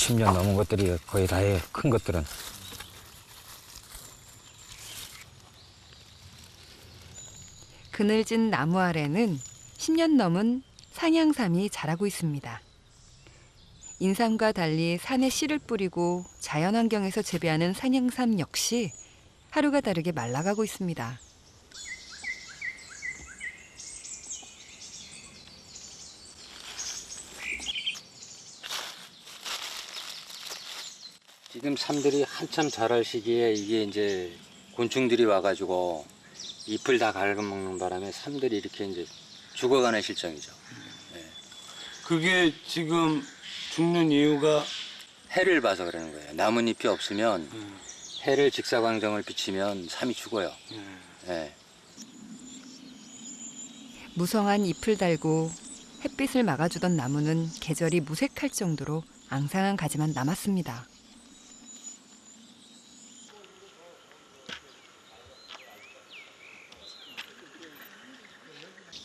10년 넘은 것들이 거의 다예요, 큰 것들은. 그늘진 나무 아래는 10년 넘은 산양삼이 자라고 있습니다. 인삼과 달리 산에 씨를 뿌리고 자연환경에서 재배하는 산양삼 역시 하루가 다르게 말라가고 있습니다. 지금 삼들이 한참 자랄 시기에 이게 이제 곤충들이 와가지고 잎을 다 갉아먹는 바람에 삼들이 이렇게 이제 죽어가는 실정이죠. 네. 그게 지금 죽는 이유가 해를 봐서 그러는 거예요. 나뭇잎이 없으면 해를 직사광정을 비치면 삼이 죽어요. 네. 무성한 잎을 달고 햇빛을 막아주던 나무는 계절이 무색할 정도로 앙상한 가지만 남았습니다.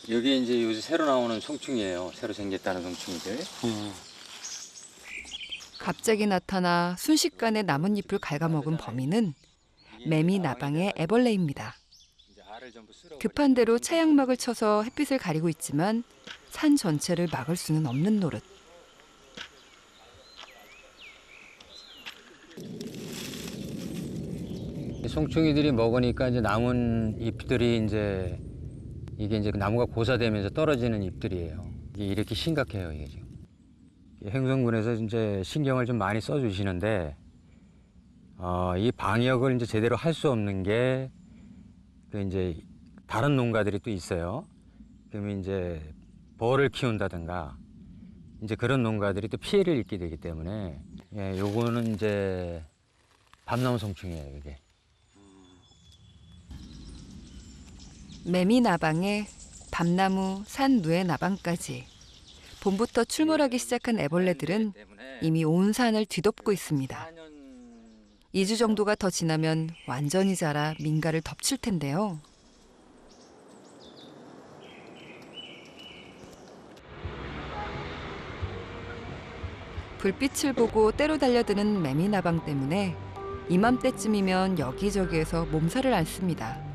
여기 이제 요새 새로 나오는 송충이에요. 새로 생겼다는 송충이들. 갑자기 나타나 순식간에 나뭇잎을 갉아먹은 범인은 매미 나방의 애벌레입니다. 급한 대로 차양막을 쳐서 햇빛을 가리고 있지만 산 전체를 막을 수는 없는 노릇. 송충이들이 먹으니까 이제 남은 잎들이 이게 이제 나무가 고사되면서 떨어지는 잎들이에요. 이게 이렇게 심각해요, 이게 지금. 행성군에서 이제 신경을 좀 많이 써주시는데, 이 방역을 이제 제대로 할 수 없는 게, 이제 다른 농가들이 또 있어요. 그러면 이제 벌을 키운다든가, 이제 그런 농가들이 또 피해를 입게 되기 때문에, 예, 요거는 이제 밤나무 송충이에요, 이게. 매미 나방에 밤나무, 산 누에 나방까지 봄부터 출몰하기 시작한 애벌레들은 이미 온 산을 뒤덮고 있습니다. 2주 정도가 더 지나면 완전히 자라 민가를 덮칠 텐데요. 불빛을 보고 때로 달려드는 매미 나방 때문에 이맘때쯤이면 여기저기에서 몸살을 앓습니다.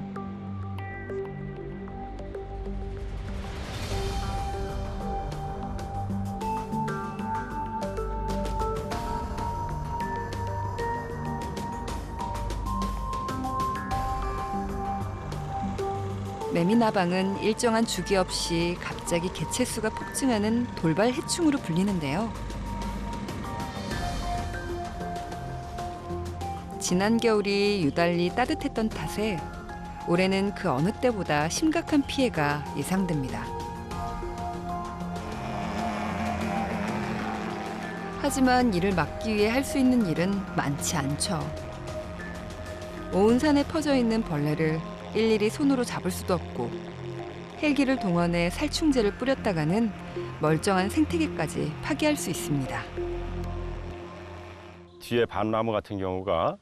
매미나방은 일정한 주기 없이 갑자기 개체수가 폭증하는 돌발 해충으로 불리는데요. 지난 겨울이 유달리 따뜻했던 탓에 올해는 그 어느 때보다 심각한 피해가 예상됩니다. 하지만 이를 막기 위해 할 수 있는 일은 많지 않죠. 온 산에 퍼져 있는 벌레를 일일이 손으로 잡을 수도 없고 헬기를 동원해 살충제를 뿌렸다가는 멀쩡한 생태계까지 파괴할 수 있습니다. 뒤에 밤나무 같은 경우가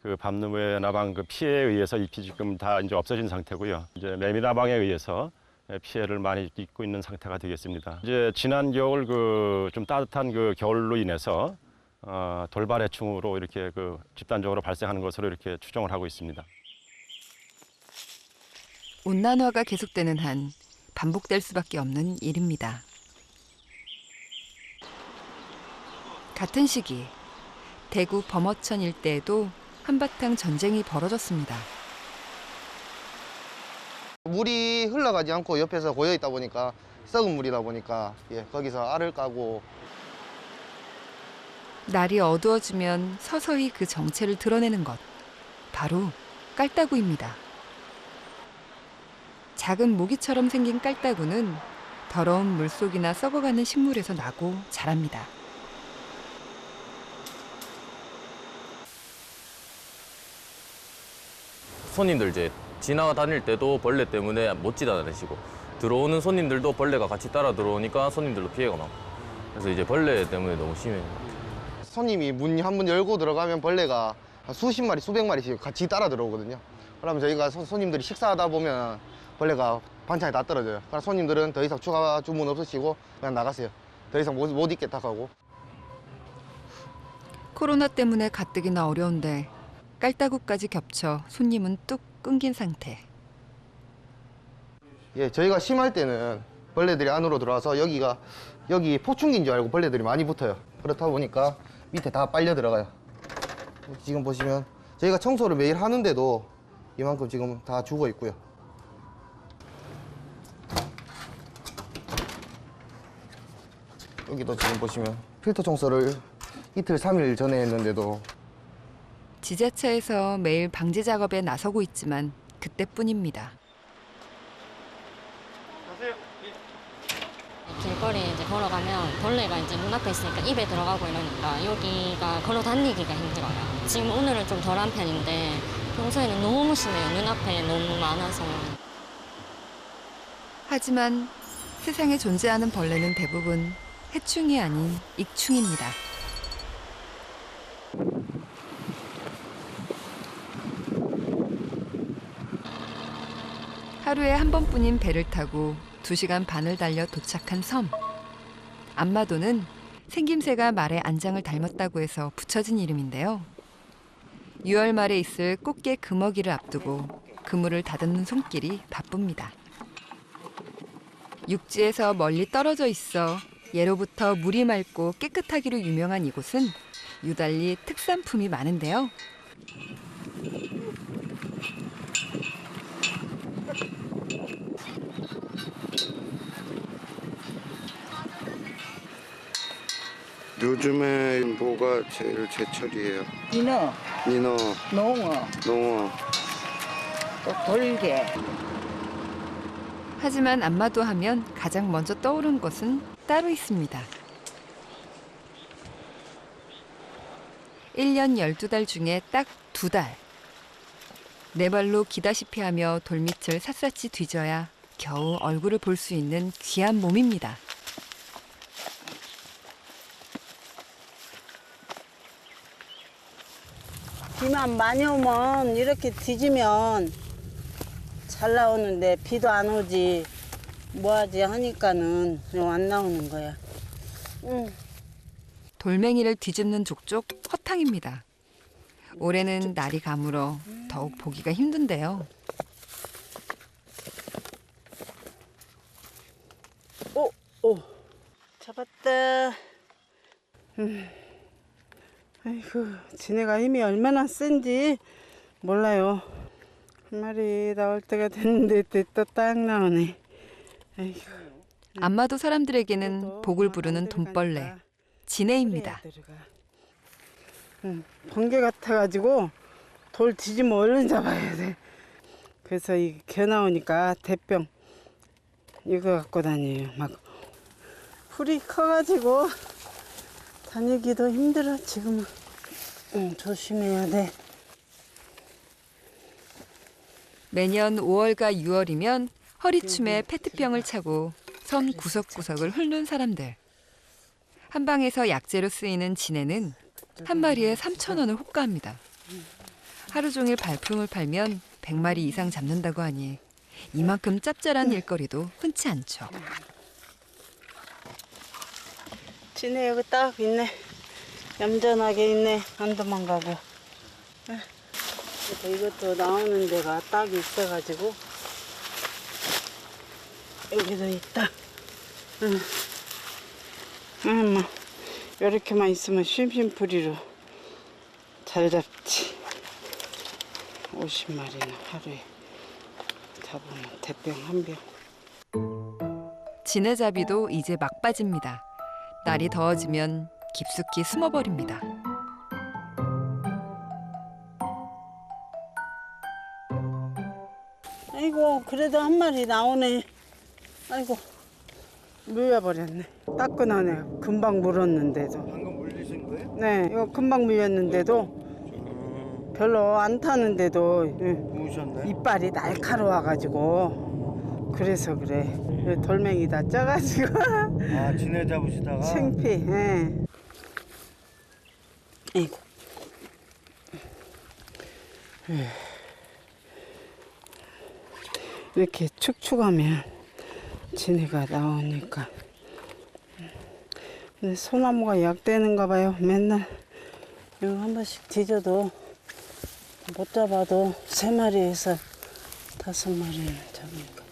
그 밤나무의 나방 그 피해에 의해서 잎이 지금 다 이제 없어진 상태고요. 이제 매미나방에 의해서 피해를 많이 입고 있는 상태가 되겠습니다. 이제 지난 겨울 그 좀 따뜻한 그 겨울로 인해서 돌발 해충으로 이렇게 그 집단적으로 발생하는 것으로 이렇게 추정을 하고 있습니다. 온난화가 계속되는 한 반복될 수밖에 없는 일입니다. 같은 시기 대구 범어천 일대에도 한바탕 전쟁이 벌어졌습니다. 물이 흘러가지 않고 옆에서 고여 있다 보니까 썩은 물이다 보니까 거기서 알을 까고. 날이 어두워지면 서서히 그 정체를 드러내는 것, 바로 깔따구입니다. 작은 모기처럼 생긴 깔따구는 더러운 물속이나 썩어가는 식물에서 나고 자랍니다. 손님들 이제 지나다닐 때도 벌레 때문에 못 지나다니시고 들어오는 손님들도 벌레가 같이 따라 들어오니까 손님들도 피해가 많고 그래서 이제 벌레 때문에 너무 심해요. 손님이 문 한 번 열고 들어가면 벌레가 수십 마리, 수백 마리씩 같이 따라 들어오거든요. 그러면 저희가 손님들이 식사하다 보면 벌레가 반찬에 다 떨어져요. 그래서 손님들은 더 이상 추가 주문 없으시고 그냥 나가세요. 더 이상 못 있겠다 하고. 코로나 때문에 가뜩이나 어려운데 깔따구까지 겹쳐 손님은 뚝 끊긴 상태. 예, 저희가 심할 때는 벌레들이 안으로 들어와서 여기 포충기인 줄 알고 벌레들이 많이 붙어요. 그렇다 보니까 밑에 다 빨려 들어가요. 지금 보시면 저희가 청소를 매일 하는데도 이만큼 지금 다 죽어 있고요. 여기도 지금 보시면 필터 청소를 이틀, 3일 전에 했는데도 지자체에서 매일 방제 작업에 나서고 있지만 그때뿐입니다. 길거리 이제 걸어가면 벌레가 이제 눈앞에 있으니까 입에 들어가고 이러니까 여기가 걸어 다니기가 힘들어요. 지금 오늘은 좀 덜한 편인데 평소에는 너무 심해요. 눈앞에 너무 많아서. 하지만 세상에 존재하는 벌레는 대부분 해충이 아닌 익충입니다. 하루에 한 번뿐인 배를 타고 2시간 반을 달려 도착한 섬. 안마도는 생김새가 말의 안장을 닮았다고 해서 붙여진 이름인데요. 6월 말에 있을 꽃게 금어기를 앞두고 그물을 다듬는 손길이 바쁩니다. 육지에서 멀리 떨어져 있어 예로부터 물이 맑고 깨끗하기로 유명한 이곳은 유달리 특산품이 많은데요. 요즘에 뭐가 제일 제철이에요? 민어, 민어, 농어, 농어. 또 돌개. 하지만 안마도 하면 가장 먼저 떠오른 것은 따로 있습니다. 1년 12달 중에 딱 2달. 네 발로 기다시피 하며 돌밑을 샅샅이 뒤져야 겨우 얼굴을 볼 수 있는 귀한 몸입니다. 비만 많이 오면 이렇게 뒤지면 잘 나오는데 비도 안 오지 뭐하지 하니까는 좀 안 나오는 거야. 돌멩이를 뒤집는 족족 허탕입니다. 올해는 날이 가물어 더욱 보기가 힘든데요. 오, 잡았다. 아이고, 지네가 힘이 얼마나 센지 몰라요. 한 마리 나올 때가 됐는데 또 딱 나오네. 아이고. 안마도 사람들에게는 복을 부르는 돈벌레, 진해입니다. 번개 같아가지고 돌 뒤지면 얼른 잡아야 돼. 그래서 이 개 나오니까 대병 이거 갖고 다녀요. 막 풀이 커가지고 다니기도 힘들어 지금은. 조심해야 돼. 매년 5월과 6월이면 허리춤에 페트병을 차고 섬 구석구석을 훑는 사람들. 한방에서 약재로 쓰이는 진해는 한 마리에 3,000원을 호가합니다. 하루 종일 발품을 팔면 100마리 이상 잡는다고 하니 이만큼 짭짤한 일거리도 흔치 않죠. 진해 여기 딱 있네. 얌전하게 있네. 안 도망가고. 이것도 나오는 데가 딱 있어가지고 여기도 있다. 뭐 이렇게만 있으면 심심풀이로 잘 잡지. 50마리는 하루에 잡으면 대병 한 병. 진해잡이도 이제 막바지입니다. 날이 더워지면 깊숙이 숨어버립니다. 아이고 그래도 한 마리 나오네. 아이고 물려버렸네. 따끈하네. 금방 물었는데도. 방금 물리신 거예요? 네, 이거 금방 물렸는데도 별로 안 타는데도 우셨나요? 이빨이 날카로워가지고 그래서 그래. 돌멩이 다 쪄가지고 아, 지내 잡으시다가? 창피. 예. 아이고. 이렇게 축축하면 진해가 나오니까. 근데 소나무가 약되는가 봐요. 맨날 이거 한 번씩 뒤져도 못 잡아도 3마리에서 5마리를 잡으니까.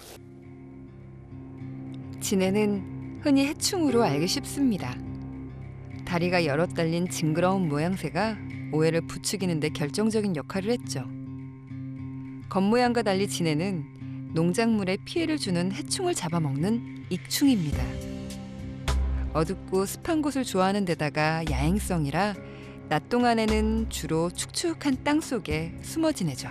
진해는 흔히 해충으로 알기 쉽습니다. 다리가 여럿 달린 징그러운 모양새가 오해를 부추기는 데 결정적인 역할을 했죠. 겉모양과 달리 진해는 농작물에 피해를 주는 해충을 잡아먹는 익충입니다. 어둡고 습한 곳을 좋아하는 데다가 야행성이라 낮 동안에는 주로 축축한 땅 속에 숨어 지내죠.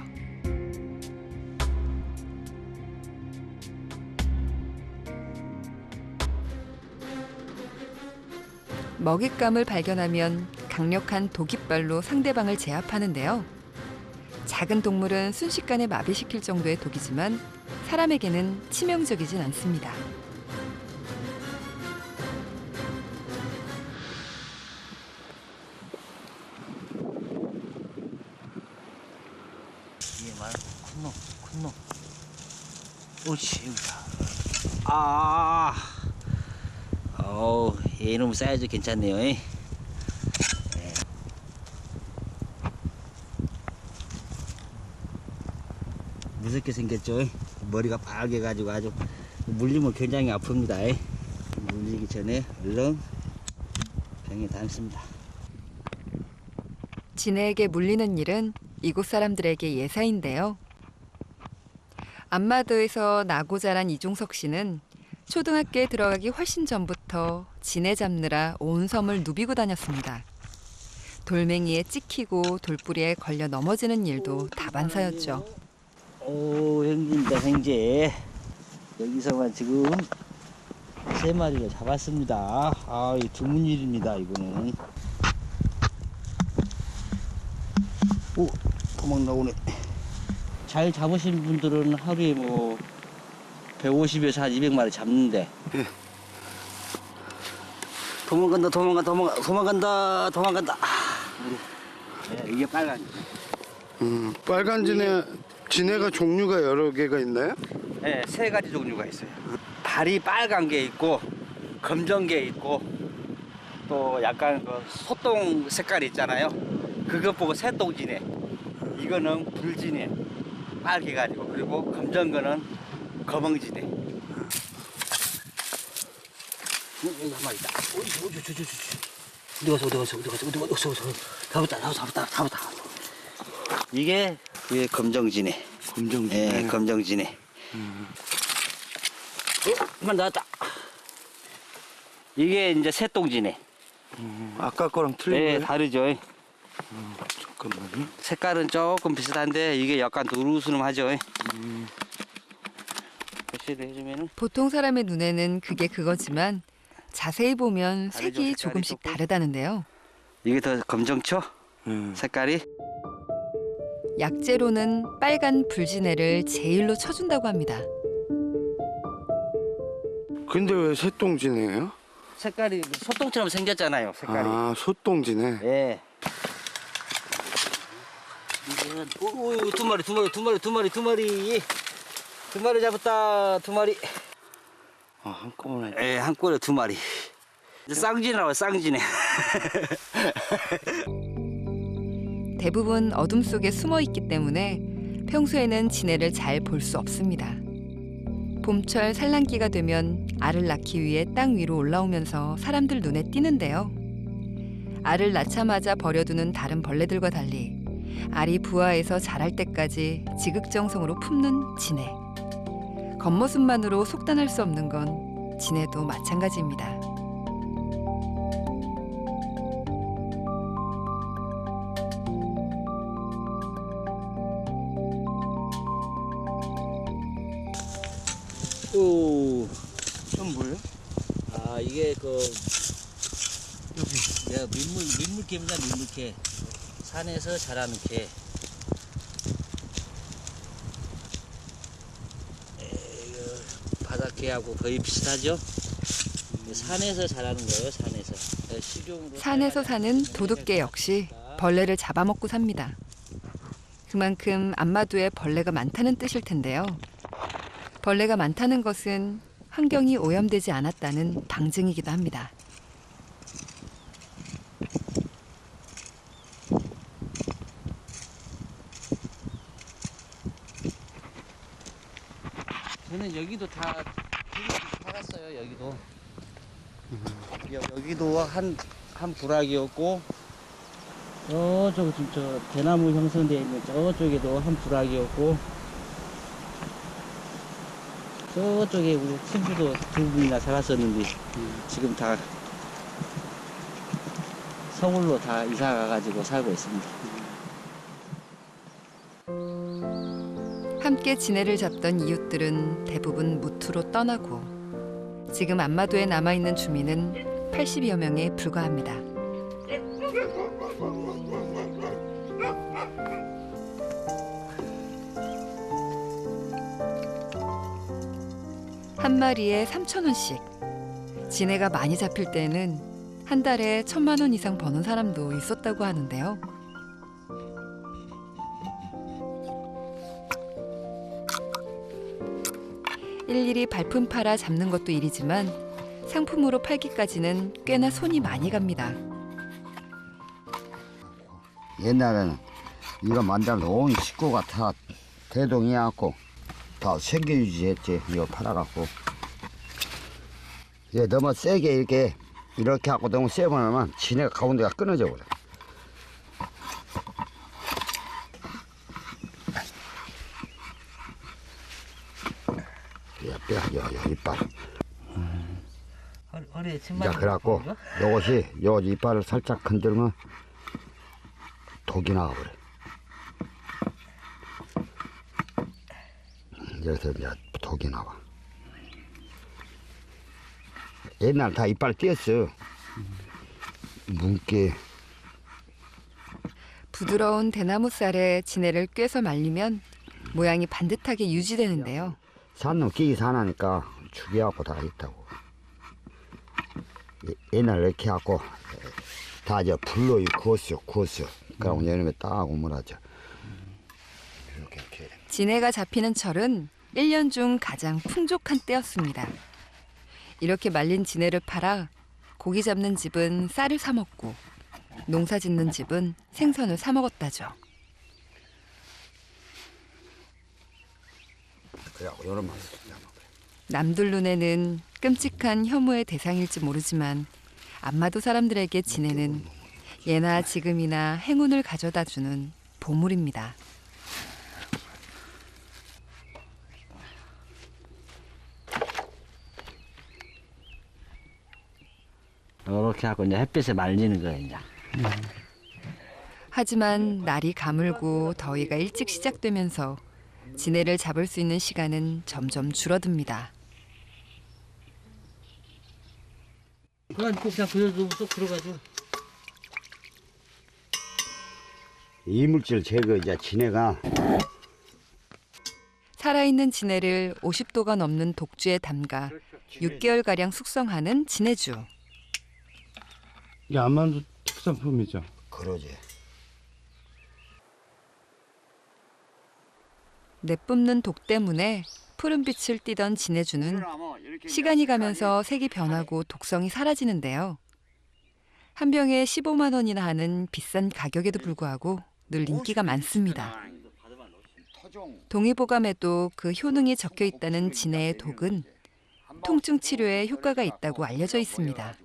먹잇감을 발견하면 강력한 독이빨로 상대방을 제압하는데요. 작은 동물은 순식간에 마비시킬 정도의 독이지만 사람에게는 치명적이진 않습니다. 이게 말 큰 놈. 옳지, 여기다. 이놈 사이즈 괜찮네요. 예. 무섭게 생겼죠. 머리가 빨개가지고 아주 물리면 굉장히 아픕니다. 예. 물리기 전에 얼른 병에 담습니다. 진해에게 물리는 일은 이곳 사람들에게 예사인데요. 안마도에서 나고 자란 이종석 씨는 초등학교에 들어가기 훨씬 전부터 진해 잡느라 온 섬을 누비고 다녔습니다. 돌멩이에 찍히고 돌뿌리에 걸려 넘어지는 일도 다반사였죠. 오, 형님다 형제. 여기서만 지금 3마리를 잡았습니다. 이 드문 일입니다, 이거는. 오, 도망 나오네. 잘 잡으신 분들은 하루에 뭐 150에서 한 200마리 잡는데. 도망간다. 네, 이게 빨간. 빨간 진해가 종류가 여러 개가 있나요? 네, 3가지 종류가 있어요. 발이 빨간 게 있고, 검정 게 있고, 또 약간 그 소똥 색깔 있잖아요. 그것 보고 새똥진해. 이거는 불진해. 빨개가지고. 그리고 검정 거는 검엉진해. 여기 한 마리 있다. 어디 갔어. 잡았다. 이게 그게 검정진해. 네, 검정진해. 한번 나왔다. 이게 이제 새똥진해. 아까 거랑 틀린 네, 거예요? 다르죠. 잠깐만요. 색깔은 조금 비슷한데 이게 약간 두루스름하죠. 표시를 해주면은 보통 사람의 눈에는 그게 그거지만 자세히 보면 다르죠, 색이 색깔이 조금씩 조금. 다르다는데요. 이게 더 검정초 색깔이. 약재로는 빨간 불진해를 제일로 쳐준다고 합니다. 근데 왜 새똥진해예요? 색깔이 소똥처럼 생겼잖아요. 색깔이. 소똥진해. 네. 오, 두 마리 잡았다. 2마리. 한꺼번에. 예, 한꺼번에 2마리. 쌍진이라고 쌍진해. 대부분 어둠 속에 숨어 있기 때문에 평소에는 진해를 잘 볼 수 없습니다. 봄철 산란기가 되면 알을 낳기 위해 땅 위로 올라오면서 사람들 눈에 띄는데요. 알을 낳자마자 버려두는 다른 벌레들과 달리 알이 부화해서 자랄 때까지 지극정성으로 품는 진해. 겉모습만으로 속단할 수 없는 건 진해도 마찬가지입니다. 오, 이건 뭐예요? 이게 내가 민물개입니다. 민물개. 산에서 자라는 개. 바닷개하고 거의 비슷하죠? 산에서 자라는 거예요. 산에서. 식용으로. 산에서 사는 도둑개 역시 벌레를 잡아먹고 삽니다. 그만큼 안마도에 벌레가 많다는 뜻일 텐데요. 벌레가 많다는 것은 환경이 오염되지 않았다는 방증이기도 합니다. 옛날에는 여기도 다 살았어요. 여기도. 여기도 한 부락이었고 저쪽 저 대나무 형성되어 있는 저쪽에도 한 부락이었고 저쪽에 우리 친구도 두 분이나 살았었는데 지금 다 서울로 다 이사 가가지고 살고 있습니다. 함께 지내를 잡던 이웃들은 대부분 무투로 떠나고 지금 안마도에 남아있는 주민은 80여 명에 불과합니다. 한 마리에 3,000원씩. 지네가 많이 잡힐 때는 한 달에 1,000만 원 이상 버는 사람도 있었다고 하는데요. 일일이 발품 팔아 잡는 것도 일이지만 상품으로 팔기까지는 꽤나 손이 많이 갑니다. 옛날에는 이거 만들면 온 식구가 다 대동해갖고 다 생계유지했지. 이거 팔아갖고 이게 너무 세게 이렇게 하고 너무 세면 지네가 가운데가 끊어져 버려. 야, 이빨. 허리에 자, 그래갖고 요 이빨을 살짝 건들면 독이 나와버려. 여기서 이제 독이 나와. 옛날 다 이빨 띄었어. 뭉게. 부드러운 대나무 쌀에 지네를 꿰서 말리면 모양이 반듯하게 유지되는데요. 산놈 끼기 사나니까 죽여갖고 다 있다고. 옛날 이렇게 해갖고 다 이제 불로 구웠어. 그러고 여름에 딱 오므라져. 이렇게. 지네가 잡히는 철은 1년 중 가장 풍족한 때였습니다. 이렇게 말린 지네를 팔아 고기 잡는 집은 쌀을 사 먹고 농사 짓는 집은 생선을 사 먹었다죠. 그래갖고 여름에 남들 눈에는 끔찍한 혐오의 대상일지 모르지만 안마도 사람들에게 지네는 예나 지금이나 행운을 가져다주는 보물입니다. 이렇게 하고 이제 햇빛에 말리는 거예요, 이제. 하지만 날이 가물고 더위가 일찍 시작되면서 지네를 잡을 수 있는 시간은 점점 줄어듭니다. 그냥 그래도 또 들어가죠. 이물질 제거 이제 지네가 살아있는 지네를 50도가 넘는 독주에 담가 6개월가량 숙성하는 지네주. 이게 안마도 특산품이죠. 그러지. 내뿜는 독 때문에 푸른빛을 띠던 지네주는 시간이 가면서 색이 변하고 독성이 사라지는데요. 한 병에 15만 원이나 하는 비싼 가격에도 불구하고 늘 인기가 많습니다. 동의보감에도 그 효능이 적혀 있다는 지네의 독은 통증 치료에 효과가 있다고 알려져 있습니다.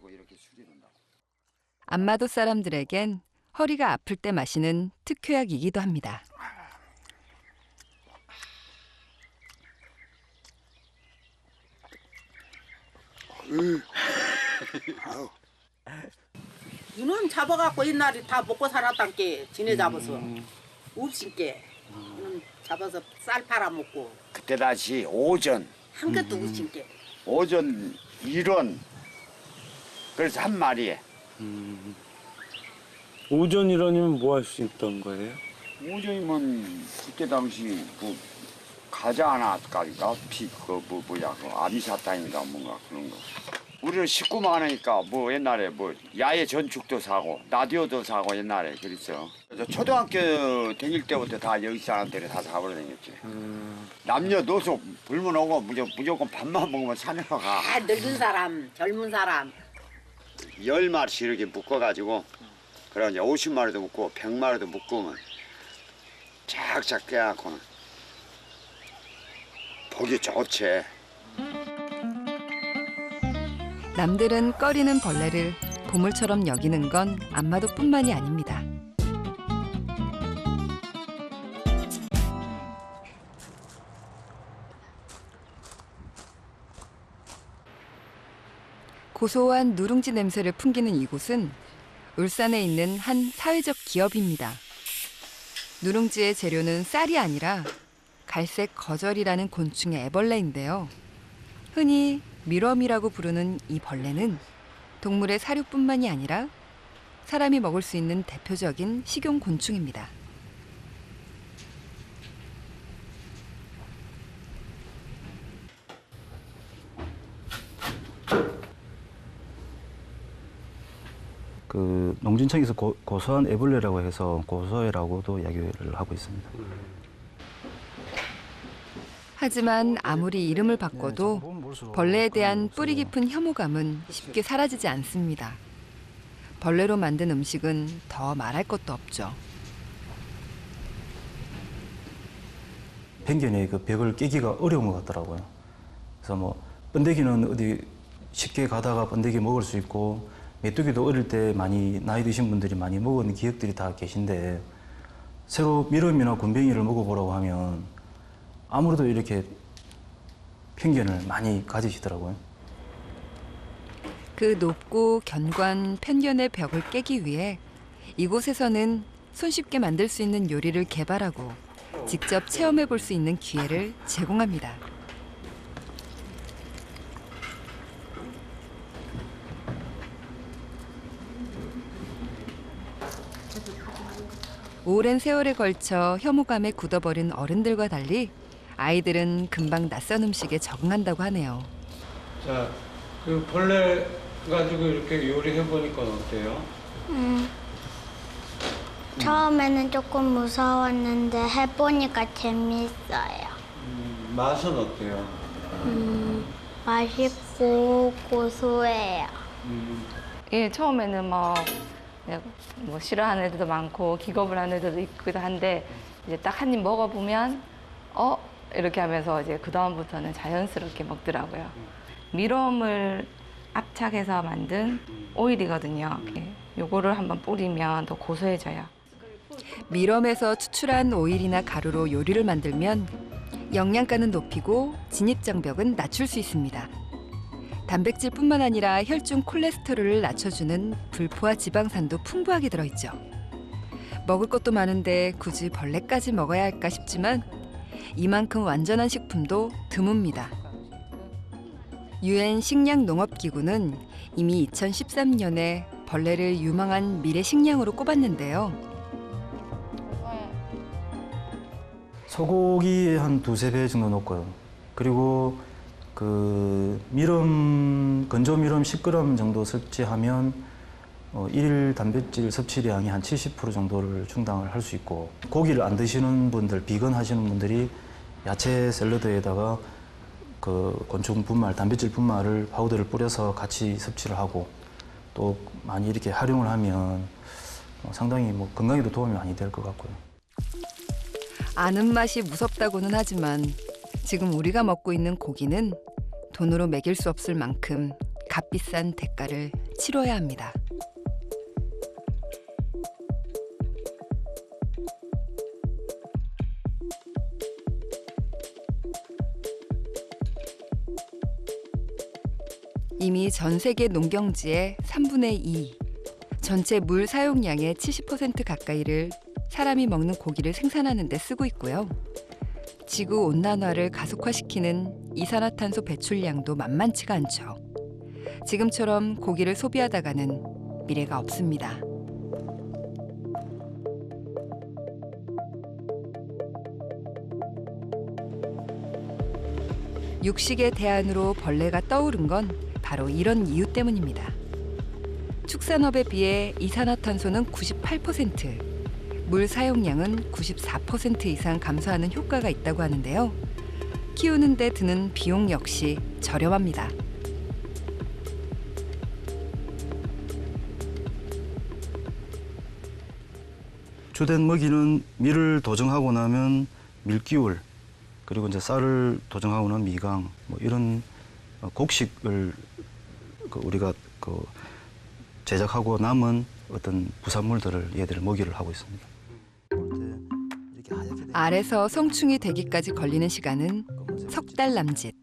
안마도 사람들에겐 허리가 아플 때 마시는 특효약이기도 합니다. 이놈 잡아갖고 옛날에 다 먹고 살았단 게 지네 잡아서 없신게 이놈 잡아서 쌀 팔아 먹고 그때 다시 오전 한 것도 없신게 오전 1원 그래서 한 마리에 오전 일원이면 뭐 할 수 있던 거예요? 오전이면 그때 당시 그 가자 하나까지가 그 아미사탕인가 뭔가 그런 거. 우리는 식구만 하니까 뭐 옛날에 뭐 야외 전축도 사고 라디오도 사고 옛날에 그랬어. 초등학교 다닐 때부터 다 여기 사람들이 다 사버려 다녔지. 남녀노소 불문 오고 무조건 밥만 먹으면 산으로 가. 다 늙은 사람 젊은 사람 10마리씩 이렇게 묶어가지고 그래 이제 50마리도 묶고 100마리도 묶으면 착착 깨갖고는 속이 좋지. 남들은 꺼리는 벌레를 보물처럼 여기는 건 안마도뿐만이 아닙니다. 고소한 누룽지 냄새를 풍기는 이곳은 울산에 있는 한 사회적 기업입니다. 누룽지의 재료는 쌀이 아니라 갈색 거절이라는 곤충의 애벌레인데요. 흔히 밀웜이라고 부르는 이 벌레는 동물의 사료뿐만이 아니라 사람이 먹을 수 있는 대표적인 식용 곤충입니다. 그 농진청에서 고소한 애벌레라고 해서 고소해라고도 이야기를 하고 있습니다. 하지만 아무리 이름을 바꿔도 벌레에 대한 뿌리 깊은 혐오감은 쉽게 사라지지 않습니다. 벌레로 만든 음식은 더 말할 것도 없죠. 편견의 그 벽을 깨기가 어려운 것 같더라고요. 그래서 뭐 번데기는 어디 쉽게 가다가 번데기 먹을 수 있고 메뚜기도 어릴 때 많이 나이 드신 분들이 많이 먹은 기억들이 다 계신데 새로 미럼이나 곤뱅이를 먹어보라고 하면 아무래도 이렇게 편견을 많이 가지시더라고요. 그 높고 견고한 편견의 벽을 깨기 위해 이곳에서는 손쉽게 만들 수 있는 요리를 개발하고 직접 체험해 볼 수 있는 기회를 제공합니다. 오랜 세월에 걸쳐 혐오감에 굳어버린 어른들과 달리 아이들은 금방 낯선 음식에 적응한다고 하네요. 자, 그 벌레 가지고 이렇게 요리해 보니까 어때요? 처음에는 조금 무서웠는데 해보니까 재밌어요. 맛은 어때요? 맛있고 고소해요. 예, 처음에는 뭐 싫어하는 애들도 많고 기겁을 하는 애들도 있기도 한데 이제 딱 한 입 먹어보면 이렇게 하면서 이제 그 다음부터는 자연스럽게 먹더라고요. 미럼을 압착해서 만든 오일이거든요. 요거를 한번 뿌리면 더 고소해져요. 미럼에서 추출한 오일이나 가루로 요리를 만들면 영양가는 높이고 진입장벽은 낮출 수 있습니다. 단백질뿐만 아니라 혈중 콜레스테롤을 낮춰주는 불포화 지방산도 풍부하게 들어있죠. 먹을 것도 많은데 굳이 벌레까지 먹어야 할까 싶지만 이만큼 완전한 식품도 드뭅니다. UN 식량농업기구는 이미 2013년에 벌레를 유망한 미래 식량으로 꼽았는데요. 소고기 한 2~3배 정도 넣고요. 그리고 그 건조 미럼 10g 정도 섭취하면 일일 단백질 섭취량이 한 70% 정도를 충당을 할 수 있고, 고기를 안 드시는 분들, 비건 하시는 분들이 야채 샐러드에다가 그 곤충 분말, 단백질 분말을 파우더를 뿌려서 같이 섭취를 하고 또 많이 이렇게 활용을 하면 상당히 뭐 건강에도 도움이 많이 될 것 같고요. 아는 맛이 무섭다고는 하지만 지금 우리가 먹고 있는 고기는 돈으로 매길 수 없을 만큼 값비싼 대가를 치러야 합니다. 이미 전 세계 농경지의 3분의 2, 전체 물 사용량의 70% 가까이를 사람이 먹는 고기를 생산하는 데 쓰고 있고요. 지구 온난화를 가속화시키는 이산화탄소 배출량도 만만치가 않죠. 지금처럼 고기를 소비하다가는 미래가 없습니다. 육식의 대안으로 벌레가 떠오른 건 바로 이런 이유 때문입니다. 축산업에 비해 이산화탄소는 98%, 물 사용량은 94% 이상 감소하는 효과가 있다고 하는데요. 키우는 데 드는 비용 역시 저렴합니다. 주된 먹이는 밀을 도정하고 나면 밀기울, 그리고 이제 쌀을 도정하고는 미강 뭐 이런 곡식을 우리가 제작하고 남은 어떤 부산물들을 얘들을 먹이를 하고 있습니다. 알에서 성충이 되기까지 걸리는 시간은 석 달 남짓.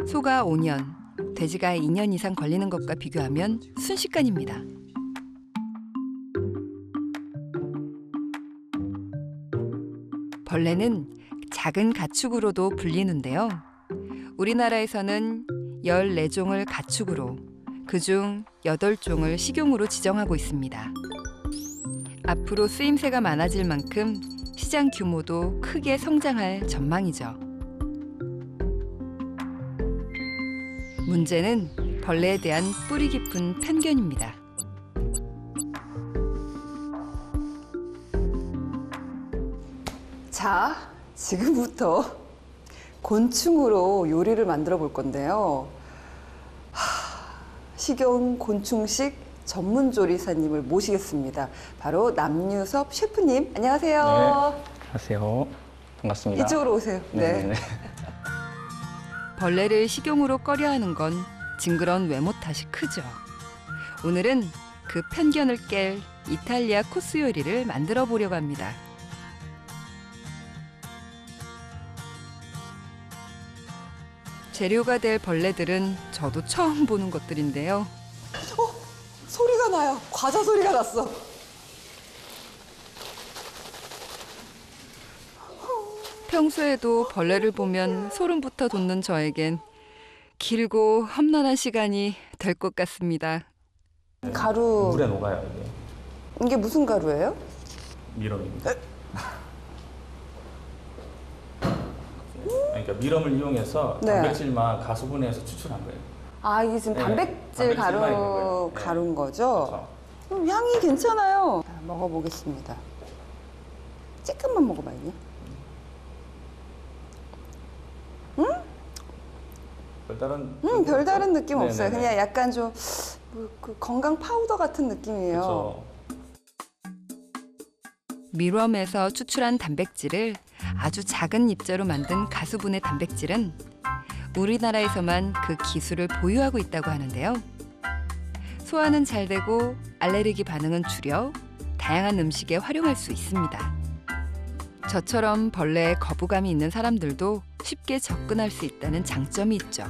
소가 5년, 돼지가 2년 이상 걸리는 것과 비교하면 순식간입니다. 벌레는 작은 가축으로도 불리는데요. 우리나라에서는 14종을 가축으로, 그중 8종을 식용으로 지정하고 있습니다. 앞으로 쓰임새가 많아질 만큼 시장 규모도 크게 성장할 전망이죠. 문제는 벌레에 대한 뿌리 깊은 편견입니다. 자, 지금부터 곤충으로 요리를 만들어 볼 건데요. 식용 곤충식 전문 조리사님을 모시겠습니다. 바로 남유섭 셰프님, 안녕하세요. 네, 안녕하세요. 반갑습니다. 이쪽으로 오세요. 네. 벌레를 식용으로 꺼려 하는 건 징그러운 외모 탓이 크죠. 오늘은 그 편견을 깰 이탈리아 코스 요리를 만들어 보려고 합니다. 재료가 될 벌레들은 저도 처음 보는 것들인데요. 소리가 나요. 과자 소리가 났어. 평소에도 벌레를 보면 소름부터 돋는 저에겐 길고 험난한 시간이 될 것 같습니다. 가루. 물에 녹아요, 이게. 이게 무슨 가루예요? 미럼입니다. 그러니까 미럼을 이용해서 네. 단백질만 가수분해해서 추출한 거예요. 아, 이게 지금 네, 단백질 단백질만 있는 거예요. 네. 가루인 거죠? 향이 괜찮아요. 먹어보겠습니다. 조금만 먹어봐요. 별다른 느낌 네네네. 없어요. 그냥 약간 좀 그 건강 파우더 같은 느낌이에요. 그렇죠. 미럼에서 추출한 단백질을 아주 작은 입자로 만든 가수분해 단백질은 우리나라에서만 그 기술을 보유하고 있다고 하는데요. 소화는 잘 되고 알레르기 반응은 줄여 다양한 음식에 활용할 수 있습니다. 저처럼 벌레에 거부감이 있는 사람들도 쉽게 접근할 수 있다는 장점이 있죠.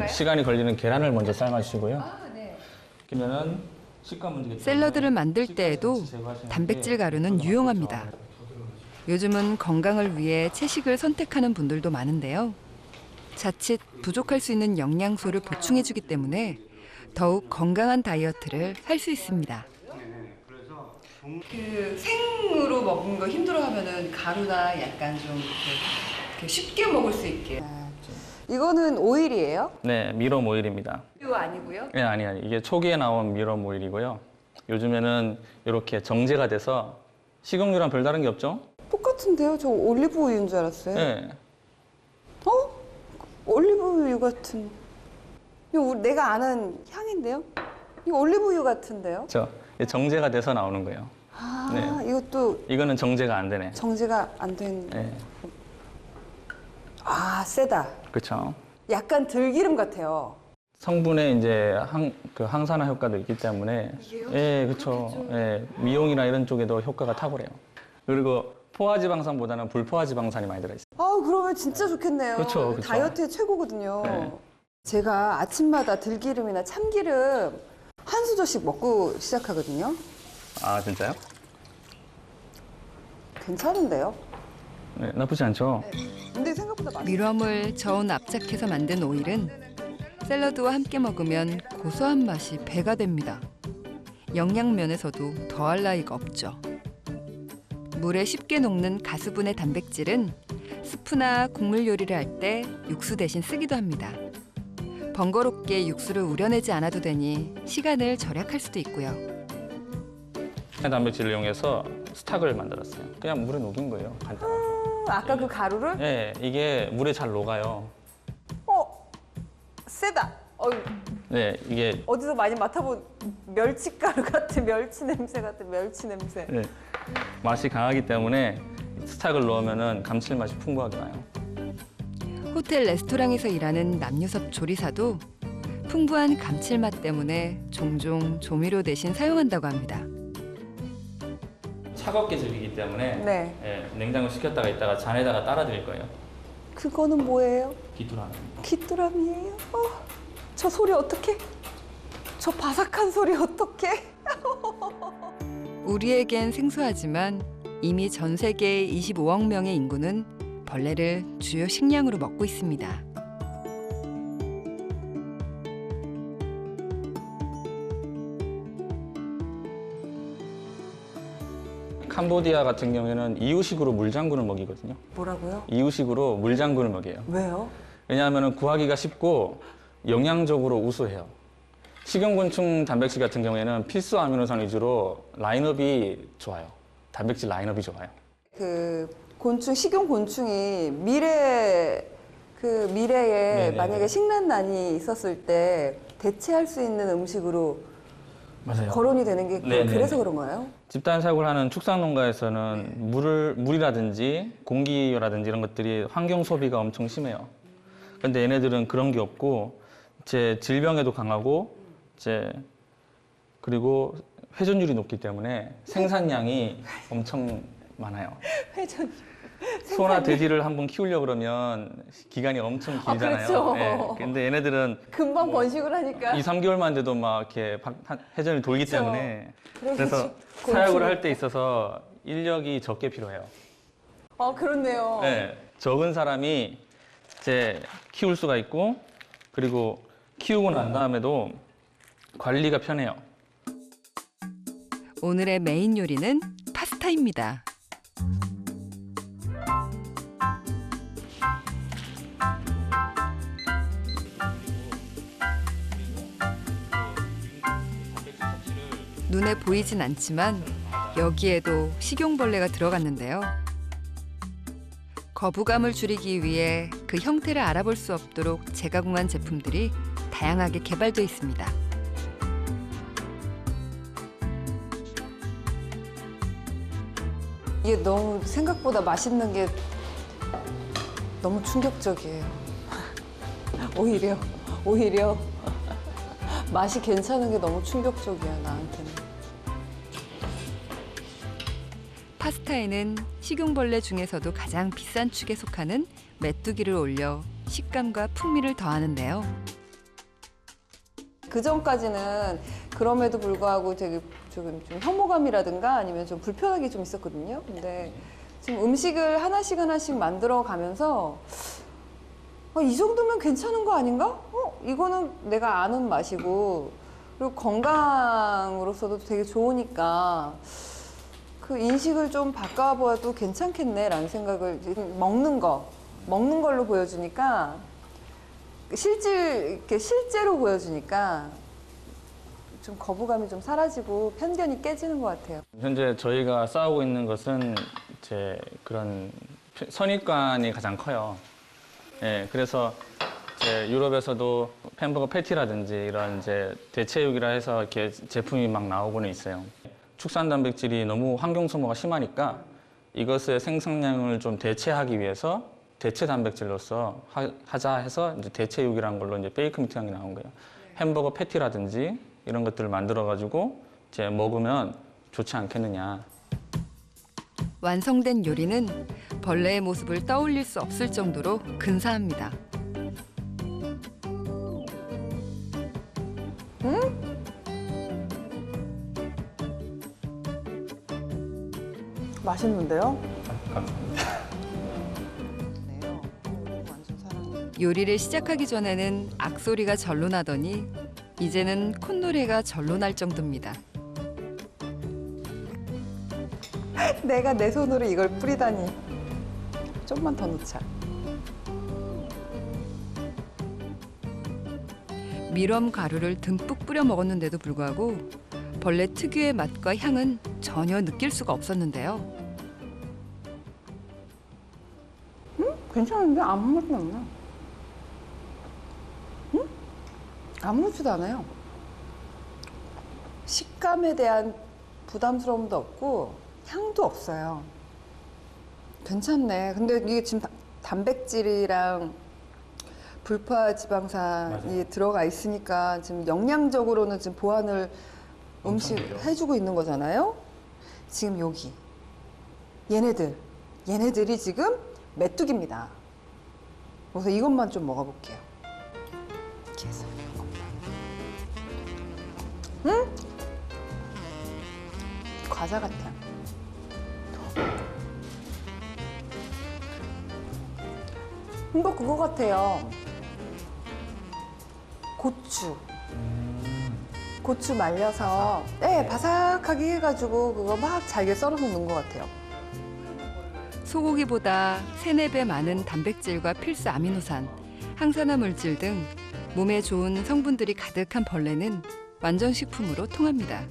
시간이 걸리는 계란을 먼저 삶아주시고요. 그러면은 식감 문제. 샐러드를 만들 때에도 단백질 가루는 유용합니다. 요즘은 건강을 위해 채식을 선택하는 분들도 많은데요. 자칫 부족할 수 있는 영양소를 보충해주기 때문에 더욱 건강한 다이어트를 할 수 있습니다. 그 생으로 먹는 거 힘들어하면은 가루나 약간 좀 이렇게 쉽게 먹을 수 있게. 이거는 오일이에요? 네, 미럼 오일입니다. 이거 아니고요? 네, 아니. 이게 초기에 나온 미럼 오일이고요. 요즘에는 이렇게 정제가 돼서 식용유랑 별다른 게 없죠? 똑같은데요? 저 올리브 오일인 줄 알았어요. 네. 올리브유 같은. 이거 내가 아는 향인데요? 이거 올리브유 같은데요? 정제가 돼서 나오는 거예요. 아, 네. 이것도 이거는 정제가 안 되네. 정제가 안 된. 네. 아, 세다. 그렇죠. 약간 들기름 같아요. 성분에 이제 항산화 효과도 있기 때문에. 예, 그렇죠. 예, 미용이나 이런 쪽에도 효과가 탁월해요. 그리고 포화지방산보다는 불포화지방산이 많이 들어있어요. 아, 그러면 진짜 좋겠네요. 그쵸. 다이어트에 최고거든요. 네. 제가 아침마다 들기름이나 참기름 한 수저씩 먹고 시작하거든요. 아, 진짜요? 괜찮은데요? 네, 나쁘지 않죠. 근데 생각보다 맛있어요. 미럼을 저온 납작해서 만든 오일은 샐러드와 함께 먹으면 고소한 맛이 배가 됩니다. 영양 면에서도 더할 나위가 없죠. 물에 쉽게 녹는 가수분해 단백질은 스프나 국물 요리를 할 때 육수 대신 쓰기도 합니다. 번거롭게 육수를 우려내지 않아도 되니 시간을 절약할 수도 있고요. 단백질을 이용해서 스탁을 만들었어요. 그냥 물에 녹인 거예요. 간단하게. 아까 그 가루를? 네, 이게 물에 잘 녹아요. 세다. 네, 이게 어디서 많이 맡아본 멸치가루 같은 멸치 냄새 같은 멸치 냄새. 네, 맛이 강하기 때문에 스탁을 넣으면 감칠맛이 풍부하게 나요. 호텔 레스토랑에서 일하는 남유섭 조리사도 풍부한 감칠맛 때문에 종종 조미료 대신 사용한다고 합니다. 차갑게 즐기기 때문에 네. 예, 냉장고 식혔다가 있다가 잔에다가 따라 드릴 거예요. 그거는 뭐예요? 귀뚜라미. 귀뚜라미예요? 저 소리 어떡해? 저 바삭한 소리 어떡해? 우리에겐 생소하지만 이미 전 세계의 25억 명의 인구는 벌레를 주요 식량으로 먹고 있습니다. 캄보디아 같은 경우에는 이유식으로 물장군을 먹이거든요. 뭐라고요? 이유식으로 물장군을 먹여요. 왜요? 왜냐하면 구하기가 쉽고 영양적으로 우수해요. 식용곤충 단백질 같은 경우에는 필수 아미노산 위주로 라인업이 좋아요. 단백질 라인업이 좋아요. 그 곤충, 식용 곤충이 미래에 네네네. 만약에 식량난이 있었을 때 대체할 수 있는 음식으로 맞아요. 거론이 되는 게 네네네. 그래서 그런 거예요? 집단 사육을 하는 축산농가에서는 물이라든지 공기라든지 이런 것들이 환경 소비가 엄청 심해요. 근데 얘네들은 그런 게 없고 이제 질병에도 강하고 이제 그리고 회전율이 높기 때문에 생산량이 엄청 많아요. 회전. 소나 돼지를 한번 키우려고 그러면 기간이 엄청 길잖아요. 그렇죠. 예. 근데 얘네들은 금방 번식을 하니까. 2, 3개월만 돼도 막 이렇게 회전이 돌기 그렇죠. 때문에 그래서 그래서 사육을 할 때 있어서 인력이 적게 필요해요. 그렇네요. 네, 적은 사람이 이제 키울 수가 있고 그리고 키우고 난 다음에도 관리가 편해요. 오늘의 메인 요리는 파스타입니다. 눈에 보이진 않지만 여기에도 식용벌레가 들어갔는데요. 거부감을 줄이기 위해 그 형태를 알아볼 수 없도록 재가공한 제품들이 다양하게 개발돼 있습니다. 이게 너무 생각보다 맛있는 게 너무 충격적이에요. 오히려 맛이 괜찮은 게 너무 충격적이야, 나한테는. 파스타에는 식용벌레 중에서도 가장 비싼 축에 속하는 메뚜기를 올려 식감과 풍미를 더하는데요. 그 전까지는 그럼에도 불구하고 되게 좀 혐오감이라든가 아니면 좀 불편하게 좀 있었거든요. 근데 지금 음식을 하나씩 만들어 가면서 이 정도면 괜찮은 거 아닌가? 이거는 내가 아는 맛이고 그리고 건강으로서도 되게 좋으니까 그 인식을 좀 바꿔봐도 괜찮겠네라는 생각을 먹는 걸로 보여주니까 실제로 보여주니까 좀 거부감이 좀 사라지고 편견이 깨지는 것 같아요. 현재 저희가 싸우고 있는 것은 이제 그런 선입관이 가장 커요. 예, 그래서 이제 유럽에서도 햄버거 패티라든지 이런 이제 대체육이라 해서 이렇게 제품이 막 나오고는 있어요. 축산 단백질이 너무 환경 소모가 심하니까 이것의 생산량을 좀 대체하기 위해서 대체 단백질로서 하자 해서 이제 대체육이라는 걸로 이제 베이크 미트라는 게 나온 거예요. 햄버거 패티라든지 이런 것들을 만들어 가지고 이제 먹으면 좋지 않겠느냐. 완성된 요리는 벌레의 모습을 떠올릴 수 없을 정도로 근사합니다. 맛있는데요? 감사합니다. 요리를 시작하기 전에는 악소리가 절로 나더니 이제는 콧노래가 절로 날 정도입니다. 내가 내 손으로 이걸 뿌리다니. 좀만 더 넣자. 밀웜 가루를 듬뿍 뿌려 먹었는데도 불구하고 벌레 특유의 맛과 향은 전혀 느낄 수가 없었는데요. 괜찮은데? 아무 맛도 안 나. 아무렇지도 않아요. 식감에 대한 부담스러움도 없고 향도 없어요. 괜찮네. 근데 이게 지금 단백질이랑 불포화 지방산이 들어가 있으니까 지금 영양적으로는 지금 보완을 음식 해주고 있는 거잖아요. 지금 여기 얘네들이 지금 메뚜기입니다. 그래서 이것만 좀 먹어볼게요. 이렇게 해서 과자 같아요. 이거 그거 같아요. 고추 말려서 바삭하게 해가지고 그거 막 잘게 썰어서 넣은 것 같아요. 소고기보다 3~4배 많은 단백질과 필수 아미노산, 항산화 물질 등 몸에 좋은 성분들이 가득한 벌레는 완전 식품으로 통합니다.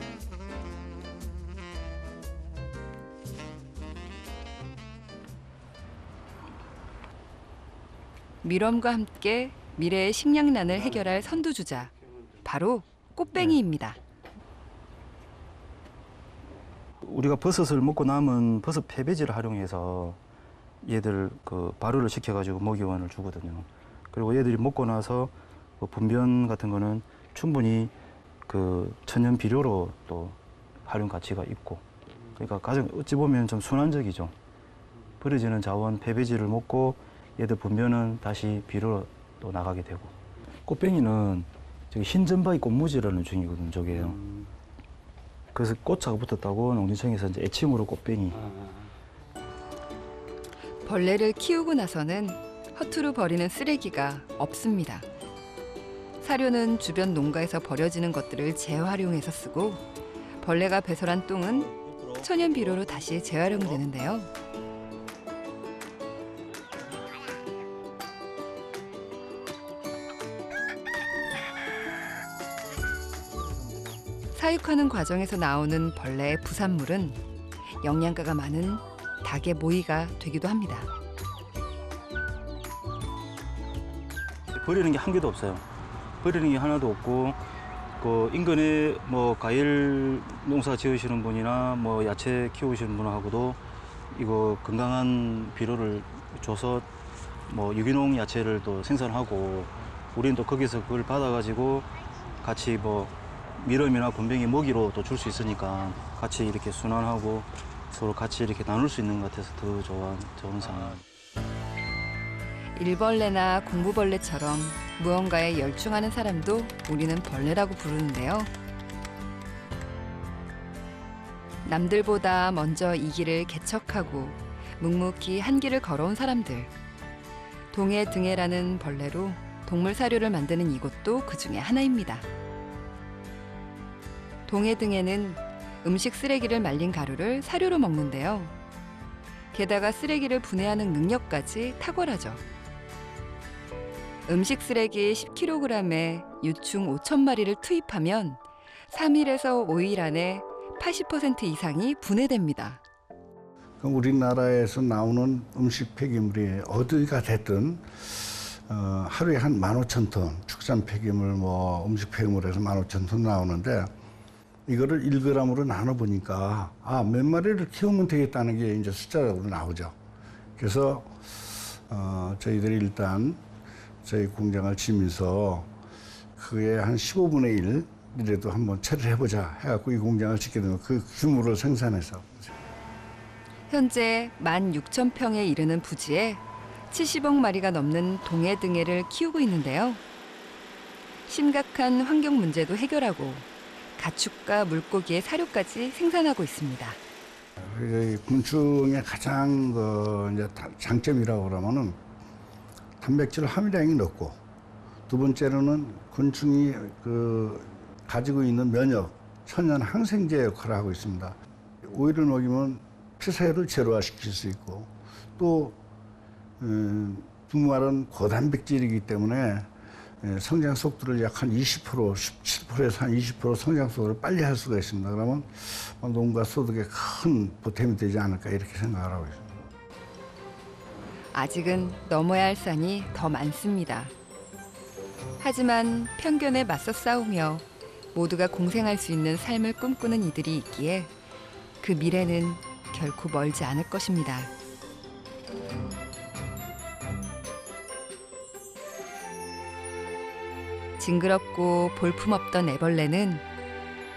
밀웜과 함께 미래의 식량난을 해결할 선두주자, 바로 꽃뱅이입니다. 우리가 버섯을 먹고 남은 버섯 폐배지를 활용해서 얘들 그 발효를 시켜가지고 먹이원을 주거든요. 그리고 얘들이 먹고 나서 그 분변 같은 거는 충분히 그 천연 비료로 또 활용 가치가 있고, 그러니까 가장 어찌 보면 좀 순환적이죠. 버려지는 자원 폐배지를 먹고 얘들 분변은 다시 비료로 또 나가게 되고. 꽃뱅이는 저기 흰점박이 꽃무지라는 종이거든요, 저게요. 그래서 꽃차가 붙었다고 농림청에서 이제 애칭으로 꽃뱅이. 벌레를 키우고 나서는 허투루 버리는 쓰레기가 없습니다. 사료는 주변 농가에서 버려지는 것들을 재활용해서 쓰고, 벌레가 배설한 똥은 천연 비료로 다시 재활용되는데요. 사육하는 과정에서 나오는 벌레의 부산물은 영양가가 많은 닭의 모이가 되기도 합니다. 버리는 게 한 개도 없어요. 버리는 게 하나도 없고, 그 인근에 뭐 과일 농사 지으시는 분이나 뭐 야채 키우시는 분하고도 이거 건강한 비료를 줘서 뭐 유기농 야채를 또 생산하고, 우리는 또 거기서 그걸 받아가지고 같이 뭐 밀웜이나 곤뱅이 먹이로 또 줄 수 있으니까 같이 이렇게 순환하고 서로 같이 이렇게 나눌 수 있는 것 같아서 더 좋은 상황. 일벌레나 공부벌레처럼 무언가에 열중하는 사람도 우리는 벌레라고 부르는데요. 남들보다 먼저 이 길을 개척하고 묵묵히 한 길을 걸어온 사람들. 동해등해라는 벌레로 동물 사료를 만드는 이곳도 그 중에 하나입니다. 동해등해는 음식 쓰레기를 말린 가루를 사료로 먹는데요. 게다가 쓰레기를 분해하는 능력까지 탁월하죠. 음식 쓰레기 10kg에 유충 5,000마리를 투입하면 3일에서 5일 안에 80% 이상이 분해됩니다. 우리나라에서 나오는 음식 폐기물이 어디가 됐든 하루에 한 15,000톤, 축산 폐기물, 뭐 음식 폐기물에서 15,000톤 나오는데, 이거를 1g으로 나눠보니까 몇 마리를 키우면 되겠다는 게 이제 숫자적으로 나오죠. 그래서 저희들이 일단 저희 공장을 지면서 그게 한 15분의 1이라도 한번 처리를 해보자 해갖고 이 공장을 짓게 되면 그 규모를 생산해서. 현재 16,000평에 이르는 부지에 70억 마리가 넘는 동해등해를 키우고 있는데요. 심각한 환경 문제도 해결하고 가축과 물고기의 사료까지 생산하고 있습니다. 곤충의 가장 이제 장점이라고 그러면은 단백질 함유량이 높고, 두 번째로는 곤충이 가지고 있는 면역, 천연 항생제 역할을 하고 있습니다. 오이를 먹이면 폐사율을 제로화시킬 수 있고, 또 분말은 고단백질이기 때문에 성장 속도를 약 한 20%, 17%에서 한 20% 성장 속도를 빨리 할 수가 있습니다. 그러면 농가 소득에 큰 보탬이 되지 않을까 이렇게 생각을 하고 있습니다. 아직은 넘어야 할 산이 더 많습니다. 하지만 편견에 맞서 싸우며 모두가 공생할 수 있는 삶을 꿈꾸는 이들이 있기에 그 미래는 결코 멀지 않을 것입니다. 징그럽고 볼품없던 애벌레는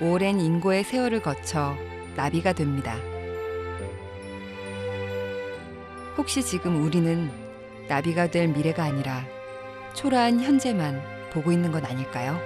오랜 인고의 세월을 거쳐 나비가 됩니다. 혹시 지금 우리는 나비가 될 미래가 아니라 초라한 현재만 보고 있는 건 아닐까요?